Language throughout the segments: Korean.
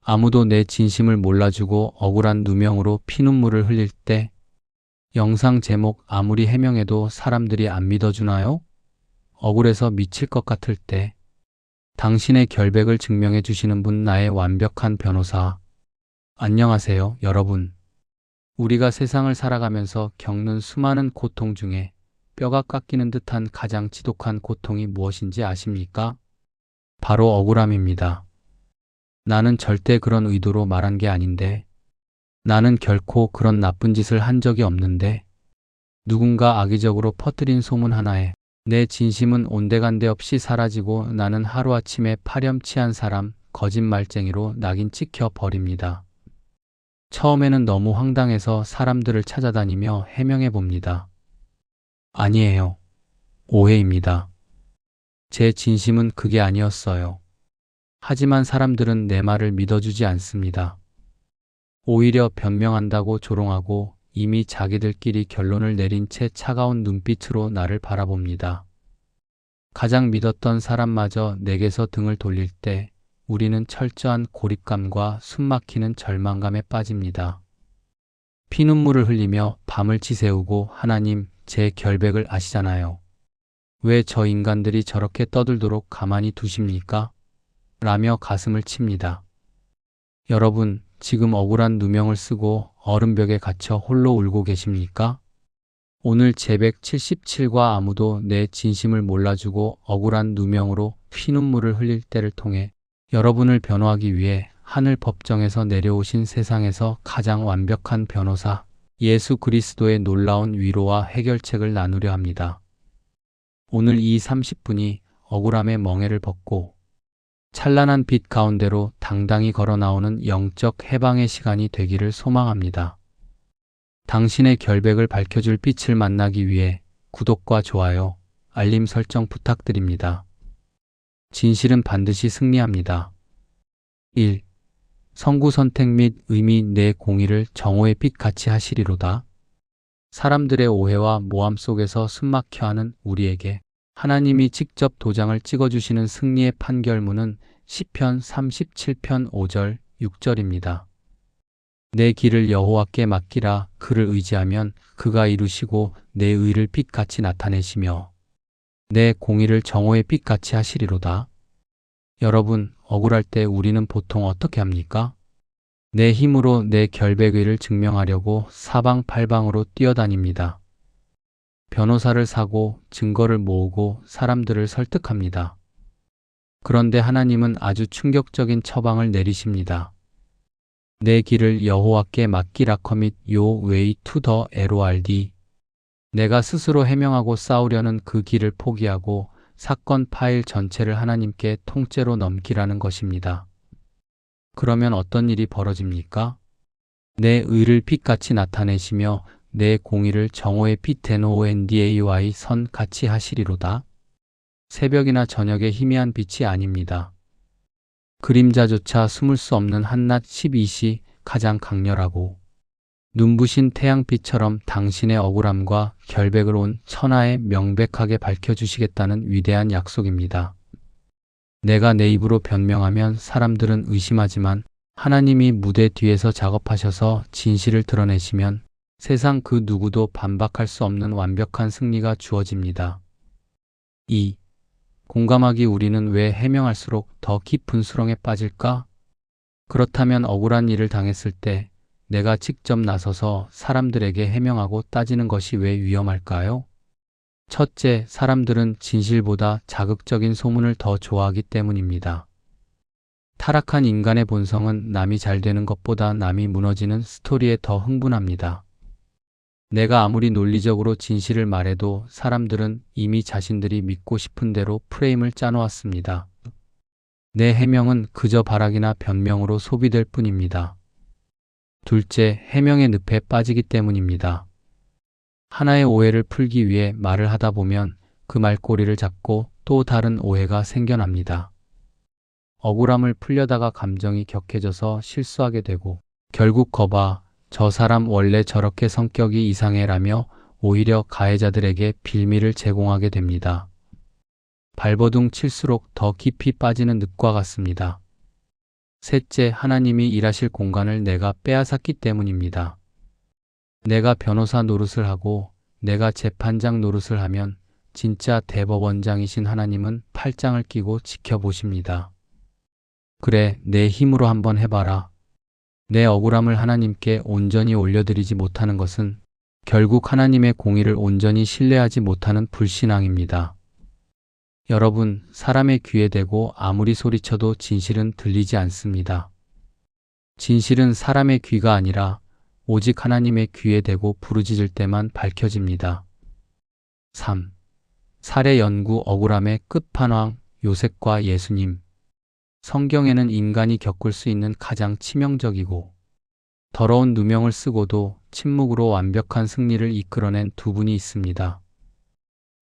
아무도 내 진심을 몰라주고 억울한 누명으로 피눈물을 흘릴 때, 영상 제목 아무리 해명해도 사람들이 안 믿어주나요? 억울해서 미칠 것 같을 때, 당신의 결백을 증명해 주시는 분 나의 완벽한 변호사. 안녕하세요, 여러분. 우리가 세상을 살아가면서 겪는 수많은 고통 중에 뼈가 깎이는 듯한 가장 지독한 고통이 무엇인지 아십니까? 바로 억울함입니다. 나는 절대 그런 의도로 말한 게 아닌데, 나는 결코 그런 나쁜 짓을 한 적이 없는데, 누군가 악의적으로 퍼뜨린 소문 하나에 내 진심은 온데간데 없이 사라지고 나는 하루아침에 파렴치한 사람, 거짓말쟁이로 낙인 찍혀 버립니다. 처음에는 너무 황당해서 사람들을 찾아다니며 해명해 봅니다. 아니에요. 오해입니다. 제 진심은 그게 아니었어요. 하지만 사람들은 내 말을 믿어주지 않습니다. 오히려 변명한다고 조롱하고 이미 자기들끼리 결론을 내린 채 차가운 눈빛으로 나를 바라봅니다. 가장 믿었던 사람마저 내게서 등을 돌릴 때 우리는 철저한 고립감과 숨막히는 절망감에 빠집니다. 피눈물을 흘리며 밤을 지새우고 하나님, 제 결백을 아시잖아요. 왜 저 인간들이 저렇게 떠들도록 가만히 두십니까? 라며 가슴을 칩니다. 여러분, 지금 억울한 누명을 쓰고 얼음벽에 갇혀 홀로 울고 계십니까? 오늘 제177과 아무도 내 진심을 몰라주고 억울한 누명으로 피눈물을 흘릴 때를 통해 여러분을 변호하기 위해 하늘 법정에서 내려오신 세상에서 가장 완벽한 변호사 예수 그리스도의 놀라운 위로와 해결책을 나누려 합니다. 오늘 이 30분이 억울함의 멍에를 벗고 찬란한 빛 가운데로 당당히 걸어 나오는 영적 해방의 시간이 되기를 소망합니다. 당신의 결백을 밝혀줄 빛을 만나기 위해 구독과 좋아요, 알림 설정 부탁드립니다. 진실은 반드시 승리합니다. 1. 성구 선택 및 의미 내 공의를 정오의 빛같이 하시리로다. 사람들의 오해와 모함 속에서 숨막혀 하는 우리에게 하나님이 직접 도장을 찍어주시는 승리의 판결문은 시편 37편 5절, 6절입니다. 내 길을 여호와께 맡기라. 그를 의지하면 그가 이루시고 내 의를 빛같이 나타내시며 내 공의를 정오의 빛같이 하시리로다. 여러분, 억울할 때 우리는 보통 어떻게 합니까? 내 힘으로 내 결백의를 증명하려고 사방팔방으로 뛰어다닙니다. 변호사를 사고 증거를 모으고 사람들을 설득합니다. 그런데 하나님은 아주 충격적인 처방을 내리십니다. 내 길을 여호와께 맡기라 커밋 요 웨이 투 더 LORD. 내가 스스로 해명하고 싸우려는 그 길을 포기하고 사건 파일 전체를 하나님께 통째로 넘기라는 것입니다. 그러면 어떤 일이 벌어집니까? 내 의를 빛같이 나타내시며 내 공의를 정오의 빛 NONDAY 선 같이 하시리로다. 새벽이나 저녁의 희미한 빛이 아닙니다. 그림자조차 숨을 수 없는 한낮 12시 가장 강렬하고 눈부신 태양빛처럼 당신의 억울함과 결백을 온 천하에 명백하게 밝혀주시겠다는 위대한 약속입니다. 내가 내 입으로 변명하면 사람들은 의심하지만 하나님이 무대 뒤에서 작업하셔서 진실을 드러내시면 세상 그 누구도 반박할 수 없는 완벽한 승리가 주어집니다. 2. 공감하기 우리는 왜 해명할수록 더 깊은 수렁에 빠질까? 그렇다면 억울한 일을 당했을 때 내가 직접 나서서 사람들에게 해명하고 따지는 것이 왜 위험할까요? 첫째, 사람들은 진실보다 자극적인 소문을 더 좋아하기 때문입니다. 타락한 인간의 본성은 남이 잘 되는 것보다 남이 무너지는 스토리에 더 흥분합니다. 내가 아무리 논리적으로 진실을 말해도 사람들은 이미 자신들이 믿고 싶은 대로 프레임을 짜놓았습니다. 내 해명은 그저 발악이나 변명으로 소비될 뿐입니다. 둘째, 해명의 늪에 빠지기 때문입니다. 하나의 오해를 풀기 위해 말을 하다 보면 그 말꼬리를 잡고 또 다른 오해가 생겨납니다. 억울함을 풀려다가 감정이 격해져서 실수하게 되고 결국 거봐, 저 사람 원래 저렇게 성격이 이상해라며 오히려 가해자들에게 빌미를 제공하게 됩니다. 발버둥 칠수록 더 깊이 빠지는 늪과 같습니다. 셋째, 하나님이 일하실 공간을 내가 빼앗았기 때문입니다. 내가 변호사 노릇을 하고 내가 재판장 노릇을 하면 진짜 대법원장이신 하나님은 팔짱을 끼고 지켜보십니다. 그래, 내 힘으로 한번 해봐라. 내 억울함을 하나님께 온전히 올려드리지 못하는 것은 결국 하나님의 공의를 온전히 신뢰하지 못하는 불신앙입니다. 여러분, 사람의 귀에 대고 아무리 소리쳐도 진실은 들리지 않습니다. 진실은 사람의 귀가 아니라 오직 하나님의 귀에 대고 부르짖을 때만 밝혀집니다. 3. 살해 연구 억울함의 끝판왕 요셉과 예수님. 성경에는 인간이 겪을 수 있는 가장 치명적이고 더러운 누명을 쓰고도 침묵으로 완벽한 승리를 이끌어낸 두 분이 있습니다.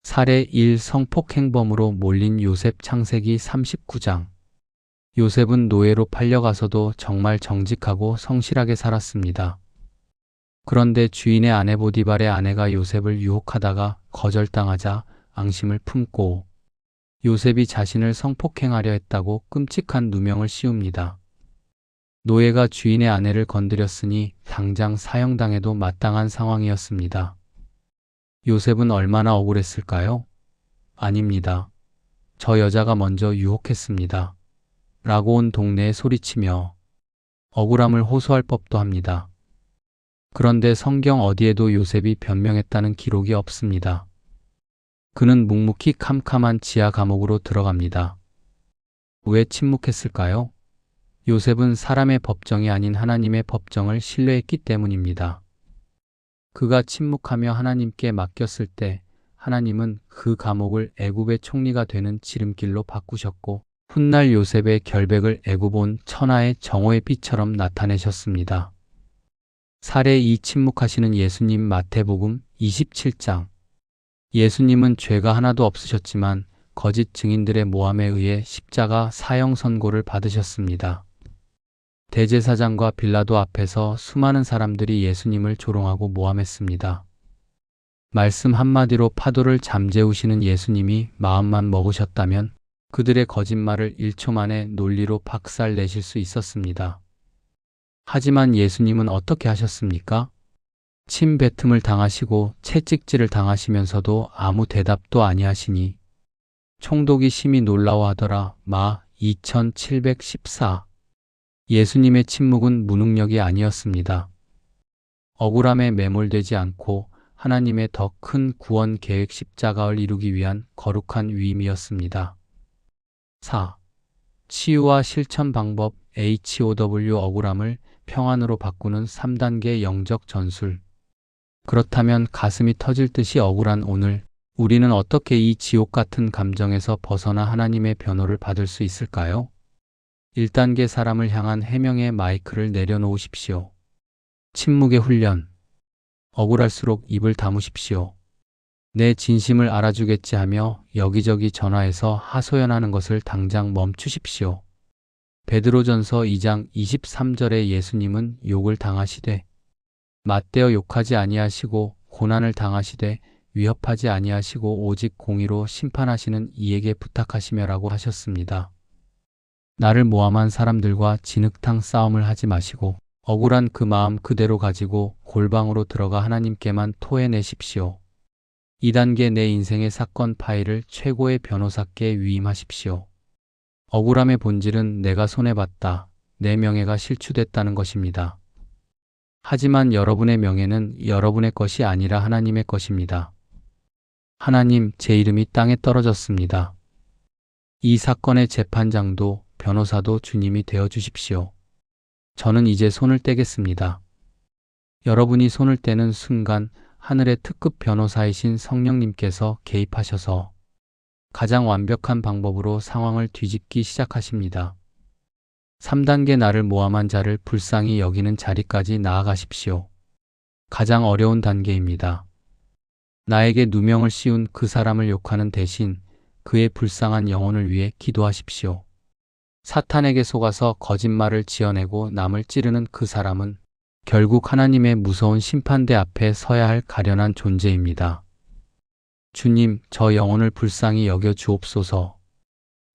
살해 1 성폭행범으로 몰린 요셉 창세기 39장. 요셉은 노예로 팔려가서도 정말 정직하고 성실하게 살았습니다. 그런데 주인의 아내 보디발의 아내가 요셉을 유혹하다가 거절당하자 앙심을 품고 요셉이 자신을 성폭행하려 했다고 끔찍한 누명을 씌웁니다. 노예가 주인의 아내를 건드렸으니 당장 사형당해도 마땅한 상황이었습니다. 요셉은 얼마나 억울했을까요? 아닙니다. 저 여자가 먼저 유혹했습니다. 라고 온 동네에 소리치며 억울함을 호소할 법도 합니다. 그런데 성경 어디에도 요셉이 변명했다는 기록이 없습니다. 그는 묵묵히 캄캄한 지하 감옥으로 들어갑니다. 왜 침묵했을까요? 요셉은 사람의 법정이 아닌 하나님의 법정을 신뢰했기 때문입니다. 그가 침묵하며 하나님께 맡겼을 때 하나님은 그 감옥을 애굽의 총리가 되는 지름길로 바꾸셨고 훗날 요셉의 결백을 애굽 온 천하의 정오의 빛처럼 나타내셨습니다. 살해 2 침묵하시는 예수님 마태복음 27장. 예수님은 죄가 하나도 없으셨지만 거짓 증인들의 모함에 의해 십자가 사형 선고를 받으셨습니다. 대제사장과 빌라도 앞에서 수많은 사람들이 예수님을 조롱하고 모함했습니다. 말씀 한마디로 파도를 잠재우시는 예수님이 마음만 먹으셨다면 그들의 거짓말을 1초 만에 논리로 박살내실 수 있었습니다. 하지만 예수님은 어떻게 하셨습니까? 침뱉음을 당하시고 채찍질을 당하시면서도 아무 대답도 아니하시니 총독이 심히 놀라워하더라. 마 2714. 예수님의 침묵은 무능력이 아니었습니다. 억울함에 매몰되지 않고 하나님의 더 큰 구원 계획 십자가를 이루기 위한 거룩한 위임이었습니다. 4. 치유와 실천 방법 HOW 억울함을 평안으로 바꾸는 3단계 영적 전술. 그렇다면 가슴이 터질 듯이 억울한 오늘, 우리는 어떻게 이 지옥 같은 감정에서 벗어나 하나님의 변호를 받을 수 있을까요? 1단계 사람을 향한 해명의 마이크를 내려놓으십시오. 침묵의 훈련. 억울할수록 입을 다무십시오. 내 진심을 알아주겠지 하며 여기저기 전화해서 하소연하는 것을 당장 멈추십시오. 베드로전서 2장 23절에 예수님은 욕을 당하시되 맞대어 욕하지 아니하시고 고난을 당하시되 위협하지 아니하시고 오직 공의로 심판하시는 이에게 부탁하시며라고 하셨습니다. 나를 모함한 사람들과 진흙탕 싸움을 하지 마시고 억울한 그 마음 그대로 가지고 골방으로 들어가 하나님께만 토해내십시오. 2단계 내 인생의 사건 파일을 최고의 변호사께 위임하십시오. 억울함의 본질은 내가 손해봤다, 내 명예가 실추됐다는 것입니다. 하지만 여러분의 명예는 여러분의 것이 아니라 하나님의 것입니다. 하나님, 제 이름이 땅에 떨어졌습니다. 이 사건의 재판장도 변호사도 주님이 되어 주십시오. 저는 이제 손을 떼겠습니다. 여러분이 손을 떼는 순간 하늘의 특급 변호사이신 성령님께서 개입하셔서 가장 완벽한 방법으로 상황을 뒤집기 시작하십니다. 3단계 나를 모함한 자를 불쌍히 여기는 자리까지 나아가십시오. 가장 어려운 단계입니다. 나에게 누명을 씌운 그 사람을 욕하는 대신 그의 불쌍한 영혼을 위해 기도하십시오. 사탄에게 속아서 거짓말을 지어내고 남을 찌르는 그 사람은 결국 하나님의 무서운 심판대 앞에 서야 할 가련한 존재입니다. 주님, 저 영혼을 불쌍히 여겨 주옵소서.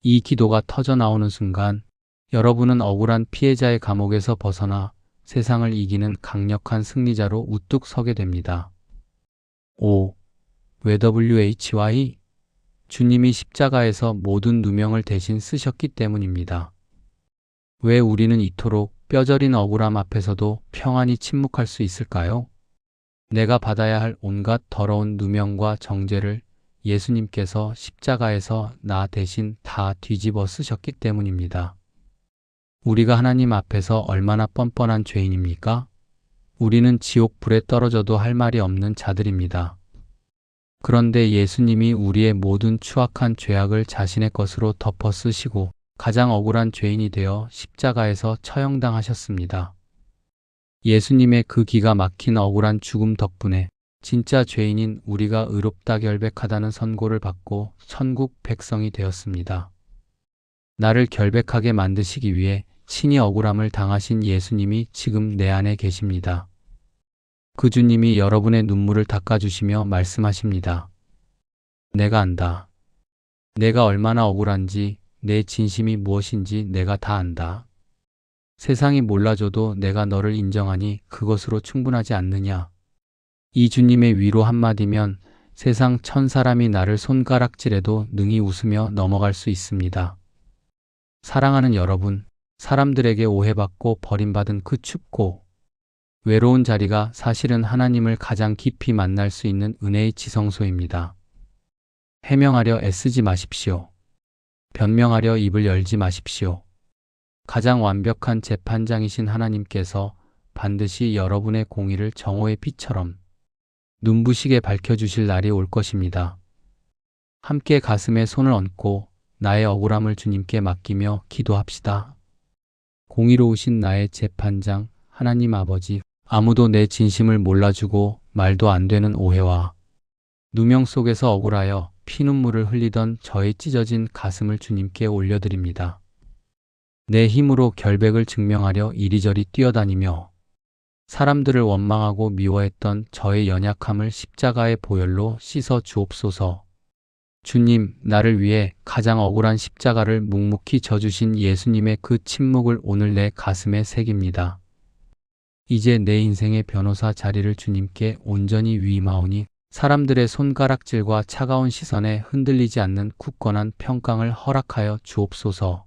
이 기도가 터져 나오는 순간 여러분은 억울한 피해자의 감옥에서 벗어나 세상을 이기는 강력한 승리자로 우뚝 서게 됩니다. 5. 왜 WHY? 주님이 십자가에서 모든 누명을 대신 쓰셨기 때문입니다. 왜 우리는 이토록 뼈저린 억울함 앞에서도 평안히 침묵할 수 있을까요? 내가 받아야 할 온갖 더러운 누명과 정죄를 예수님께서 십자가에서 나 대신 다 뒤집어 쓰셨기 때문입니다. 우리가 하나님 앞에서 얼마나 뻔뻔한 죄인입니까? 우리는 지옥 불에 떨어져도 할 말이 없는 자들입니다. 그런데 예수님이 우리의 모든 추악한 죄악을 자신의 것으로 덮어 쓰시고 가장 억울한 죄인이 되어 십자가에서 처형당하셨습니다. 예수님의 그 기가 막힌 억울한 죽음 덕분에 진짜 죄인인 우리가 의롭다 결백하다는 선고를 받고 천국 백성이 되었습니다. 나를 결백하게 만드시기 위해 친히 억울함을 당하신 예수님이 지금 내 안에 계십니다. 그 주님이 여러분의 눈물을 닦아주시며 말씀하십니다. 내가 안다. 내가 얼마나 억울한지, 내 진심이 무엇인지 내가 다 안다. 세상이 몰라줘도 내가 너를 인정하니 그것으로 충분하지 않느냐. 이 주님의 위로 한마디면 세상 천사람이 나를 손가락질해도 능히 웃으며 넘어갈 수 있습니다. 사랑하는 여러분, 사람들에게 오해받고 버림받은 그 춥고 외로운 자리가 사실은 하나님을 가장 깊이 만날 수 있는 은혜의 지성소입니다. 해명하려 애쓰지 마십시오. 변명하려 입을 열지 마십시오. 가장 완벽한 재판장이신 하나님께서 반드시 여러분의 공의를 정오의 빛처럼 눈부시게 밝혀주실 날이 올 것입니다. 함께 가슴에 손을 얹고 나의 억울함을 주님께 맡기며 기도합시다. 공의로우신 나의 재판장 하나님 아버지, 아무도 내 진심을 몰라주고 말도 안 되는 오해와 누명 속에서 억울하여 피눈물을 흘리던 저의 찢어진 가슴을 주님께 올려드립니다. 내 힘으로 결백을 증명하려 이리저리 뛰어다니며 사람들을 원망하고 미워했던 저의 연약함을 십자가의 보혈로 씻어 주옵소서. 주님, 나를 위해 가장 억울한 십자가를 묵묵히 져주신 예수님의 그 침묵을 오늘 내 가슴에 새깁니다. 이제 내 인생의 변호사 자리를 주님께 온전히 위임하오니 사람들의 손가락질과 차가운 시선에 흔들리지 않는 굳건한 평강을 허락하여 주옵소서.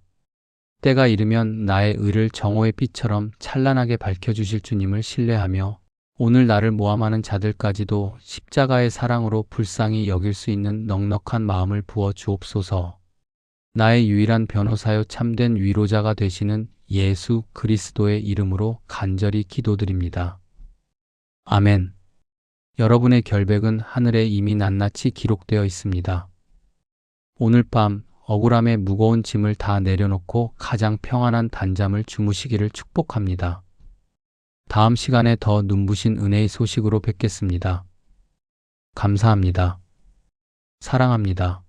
때가 이르면 나의 의를 정오의 빛처럼 찬란하게 밝혀주실 주님을 신뢰하며 오늘 나를 모함하는 자들까지도 십자가의 사랑으로 불쌍히 여길 수 있는 넉넉한 마음을 부어 주옵소서. 나의 유일한 변호사요 참된 위로자가 되시는 예수 그리스도의 이름으로 간절히 기도드립니다. 아멘. 여러분의 결백은 하늘에 이미 낱낱이 기록되어 있습니다. 오늘 밤 억울함의 무거운 짐을 다 내려놓고 가장 평안한 단잠을 주무시기를 축복합니다. 다음 시간에 더 눈부신 은혜의 소식으로 뵙겠습니다. 감사합니다. 사랑합니다.